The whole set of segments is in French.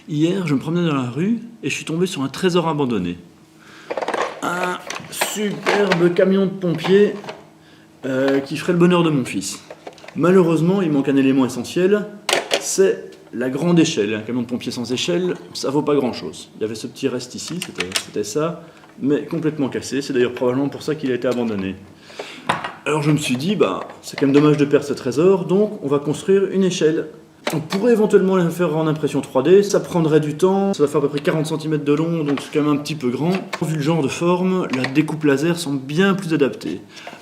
Hier, je me promenais dans la rue et je suis tombé sur un trésor abandonné. Un superbe camion de pompiers qui ferait le bonheur de mon fils. Malheureusement, il manque un élément essentiel, c'est la grande échelle. Un camion de pompiers sans échelle, ça vaut pas grand-chose. Il y avait ce petit reste ici, c'était ça, mais complètement cassé. C'est d'ailleurs probablement pour ça qu'il a été abandonné. Alors je me suis dit, c'est quand même dommage de perdre ce trésor, donc on va construire une échelle. On pourrait éventuellement la faire en impression 3D, ça prendrait du temps, ça va faire à peu près 40 cm de long, donc c'est quand même un petit peu grand. Vu le genre de forme, la découpe laser semble bien plus adaptée.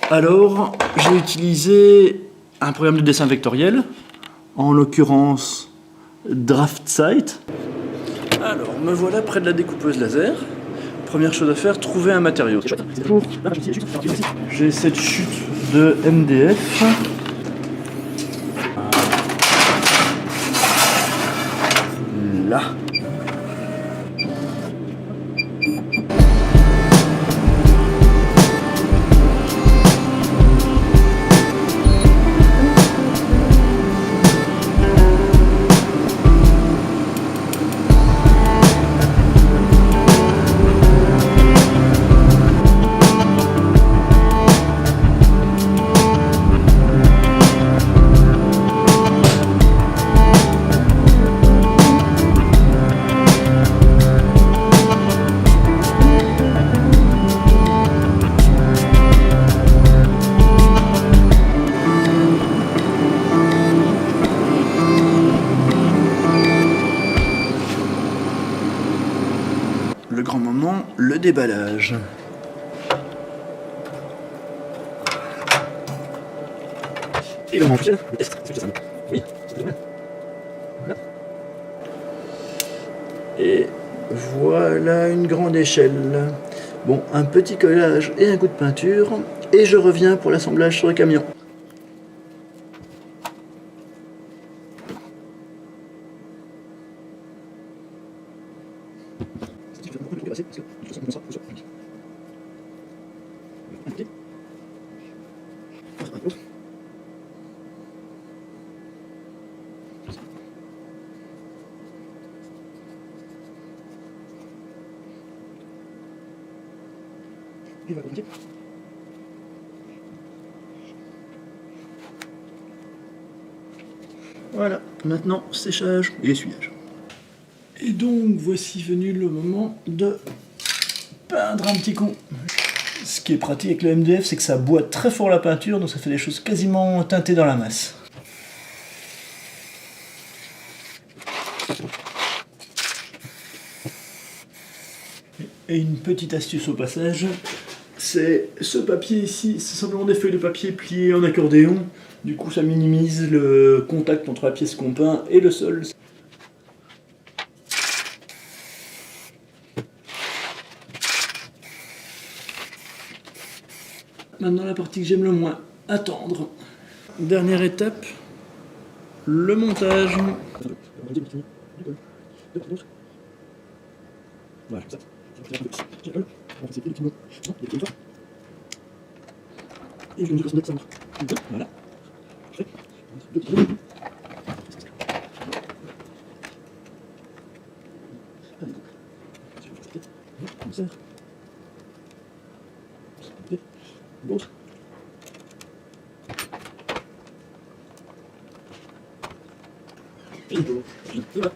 Alors, j'ai utilisé un programme de dessin vectoriel, en l'occurrence DraftSight. Alors, me voilà près de la découpeuse laser. Première chose à faire, trouver un matériau. J'ai cette chute de MDF. Là. Le grand moment, le déballage. Et le test, c'est ça. Oui, c'est bien. Voilà. Et voilà une grande échelle. Bon, un petit collage et un coup de peinture, et je reviens pour l'assemblage sur le camion. Voilà, maintenant séchage et essuyage. Et donc voici venu le moment de peindre un petit coup. Ce qui est pratique avec le MDF, c'est que ça boit très fort la peinture, donc ça fait des choses quasiment teintées dans la masse. Et une petite astuce au passage, c'est ce papier ici, c'est simplement des feuilles de papier pliées en accordéon. Du coup ça minimise le contact entre la pièce qu'on peint et le sol. Maintenant la partie que j'aime le moins, attendre. Dernière étape, le montage. Voilà, comme ça. Et je vais me dire que ça marche. Voilà. L'autre. Et voilà.